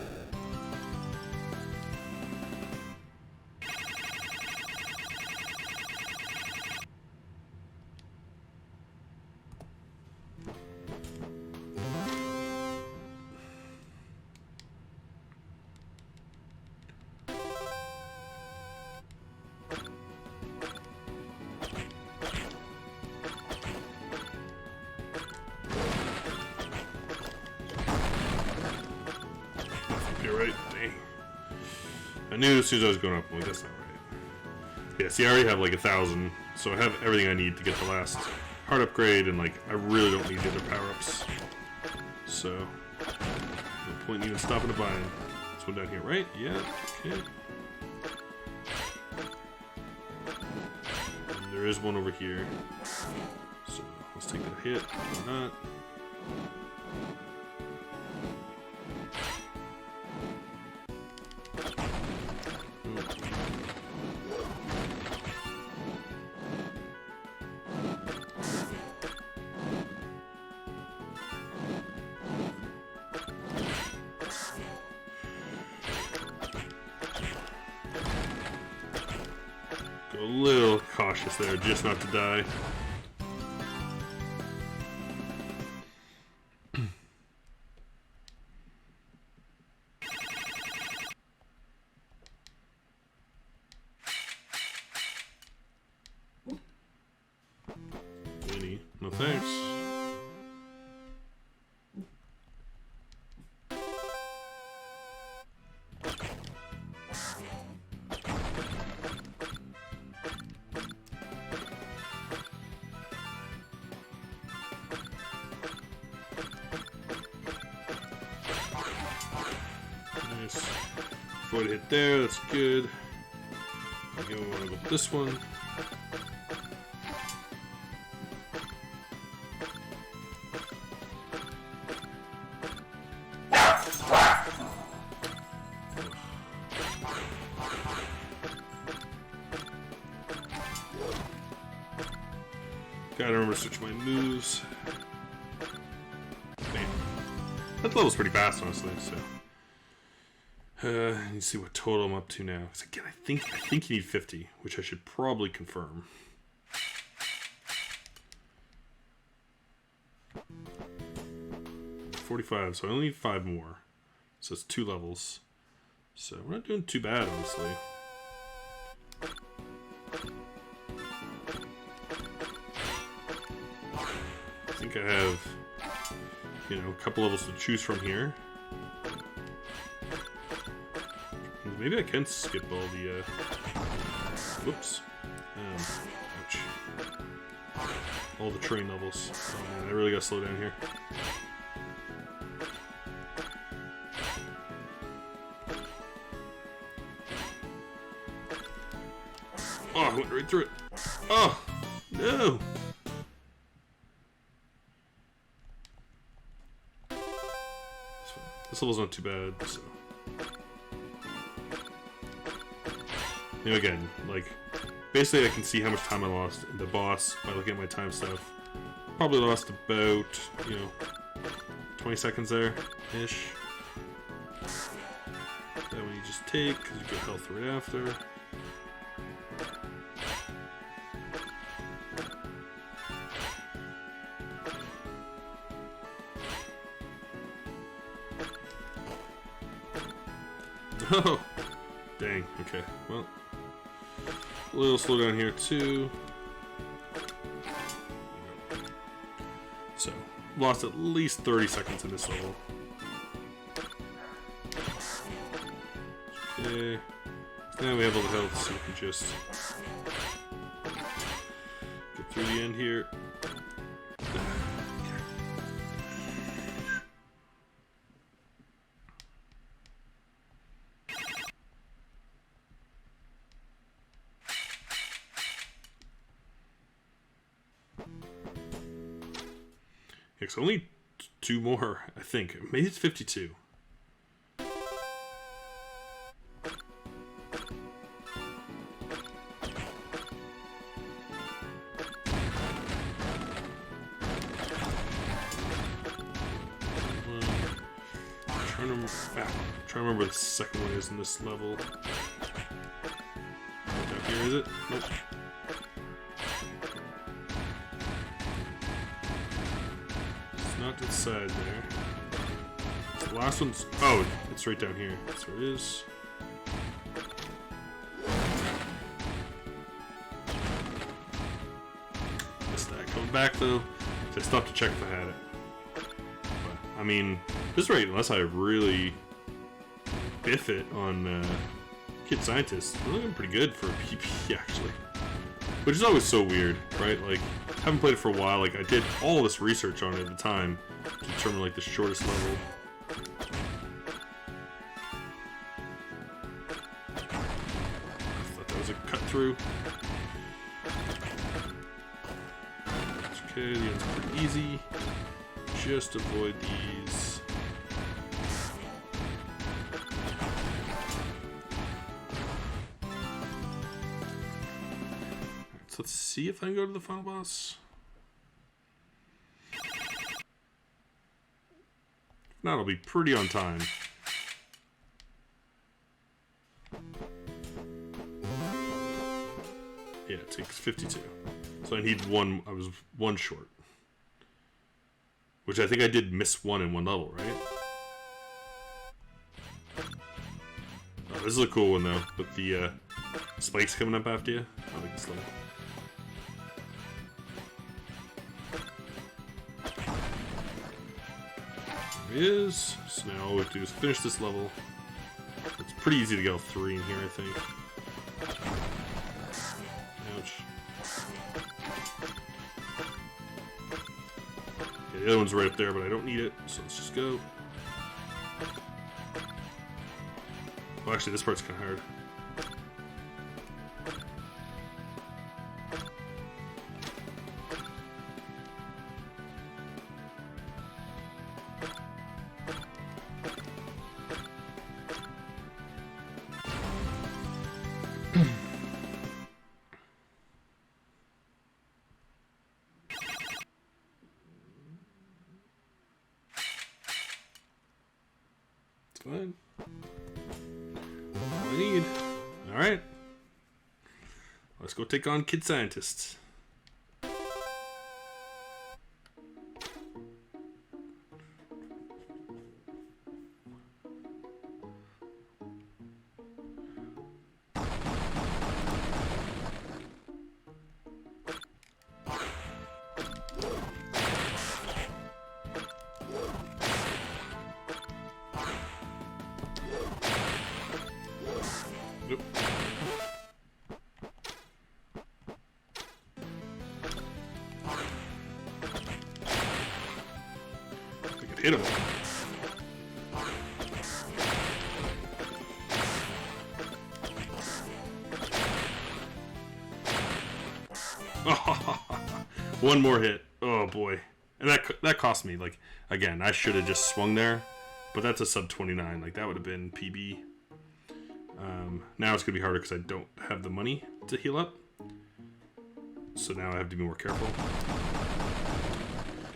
You're right. Dang. I knew as soon as I was going up, I'm like, that's not right. Yeah, see, I already have like 1,000, so I have everything I need to get the last heart upgrade, and like, I really don't need the other power-ups. So, no point in even stopping to buy them. This one down here, right? Yeah, okay. And there is one over here. So, let's take that hit. Why not? A little cautious there, just not to die. Any? No thanks. Nice. Avoid a hit there, that's good. Again, we want to go with this one. Gotta remember to switch my moves. Man, that level's pretty fast, honestly. So, let me see what total I'm up to now. Because again, I think you need 50, which I should probably confirm. $45, so I only need 5 more. So it's 2 levels. So we're not doing too bad, honestly. I think I have, you know, a couple levels to choose from here. Maybe I can skip all the, whoops. Ouch. All the train levels. Oh man, I really gotta slow down here. Oh, I went right through it. Oh, no. This level's not too bad, so. You know, again, like, basically I can see how much time I lost in the boss by looking at my time stuff. Probably lost about, you know, 20 seconds there-ish. That one you just take, because you get health right after. Oh! Dang, okay, well. A little slow down here too. So, lost at least 30 seconds in this level. Okay. So now we have all the health, so we can just get through the end here. It's only 2 more, I think. Maybe it's 52. I'm trying to remember where the second one is in this level. Down here, is it? Nope. Not to the side there. The last one's... oh, it's right down here. That's where it is. Missed that. Coming back, though. I stopped to check if I had it. But, I mean, this rate, unless I really biff it on Kid Scientist, I'm looking pretty good for a PP, actually. Which is always so weird, right? Like, haven't played it for a while. Like, I did all this research on it at the time to determine, like, the shortest level. I thought that was a cut through. Okay, the end's pretty easy. Just avoid these. So let's see if I can go to the final boss. If not, I'll be pretty on time. Yeah, it takes 52. So I need one, I was 1 short. Which I think I did miss 1 in 1 level, right? Oh, this is a cool one though, with the spikes coming up after you. I like this level. There it is. So now all we have to do is finish this level. It's pretty easy to get all 3 in here, I think. Ouch. Okay, the other one's right up there, but I don't need it, so let's just go. Well, actually, this part's kind of hard. It's fine. All I need. Alright. Let's go take on Kid Scientists. Nope. I could hit him. One more hit. Oh boy. And that cost me, like, again, I should have just swung there, but that's a sub 29. Like, that would have been PB. Now it's going to be harder because I don't have the money to heal up. So now I have to be more careful.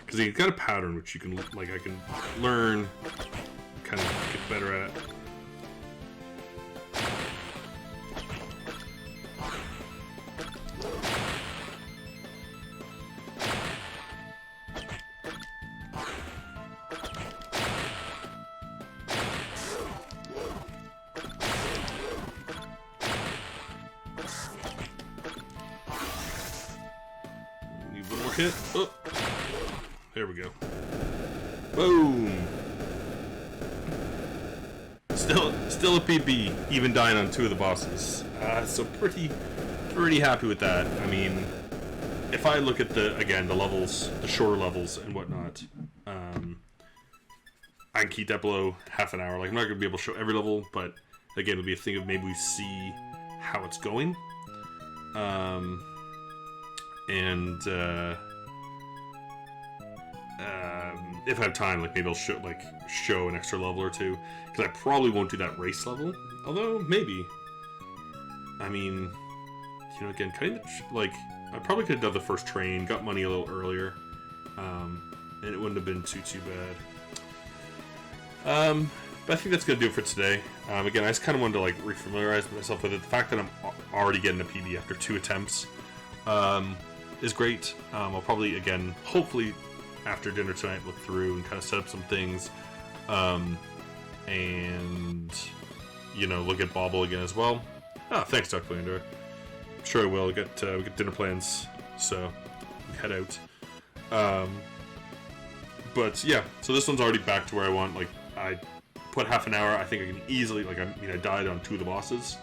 Because you've got a pattern which you can, like, I can learn, kind of get better at. hit. Oh. There we go. Boom. Still a PB, even dying on 2 of the bosses. So pretty happy with that. I mean, if I look at the levels, the shorter levels and whatnot, I can keep that below half an hour. Like, I'm not going to be able to show every level, but again, it'll be a thing of maybe we see how it's going. If I have time, like, maybe I'll show an extra level or two, because I probably won't do that race level. Although maybe, I mean, you know, again, kind of like I probably could have done the first train, got money a little earlier, and it wouldn't have been too bad. But I think that's gonna do it for today. Again, I just kind of wanted to like refamiliarize myself with it. The fact that I'm already getting a PB after 2 attempts is great. I'll probably, again, hopefully after dinner tonight, look through and kind of set up some things, and you know, look at Bobble again as well. Thanks, Dr. Lander. I'm sure I will. We get dinner plans, so we head out. But yeah, so this one's already back to where I want. Like, I put half an hour. I think I can easily, like, I died on 2 of the bosses,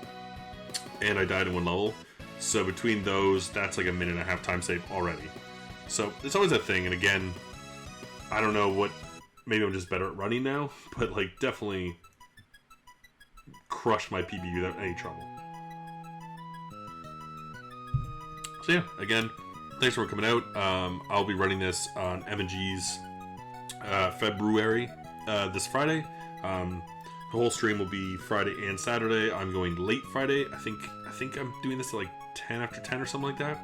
and I died in 1 level. So between those, that's like a 1.5-minute time save already. So it's always that thing, and again, I don't know what, maybe I'm just better at running now, but like definitely crushed my PB without any trouble. So yeah, again, thanks for coming out. I'll be running this on M&G's February this Friday. The whole stream will be Friday and Saturday. I'm going late Friday. I think I'm doing this at like 10 after 10 or something like that.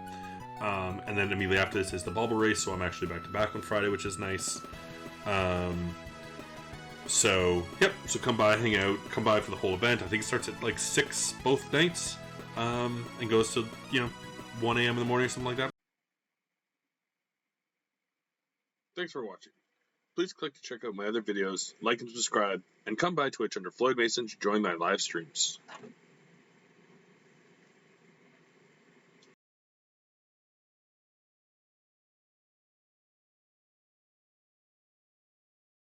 And then immediately after this is the Bobble race, so I'm actually back to back on Friday, which is nice. So yep, so come by, hang out, come by for the whole event. I think it starts at like 6 both nights, and goes to, you know, 1 a.m. in the morning or something like that. Thanks for watching. Please click to check out my other videos, like and subscribe, and come by Twitch under Floyd Mason to join my live streams.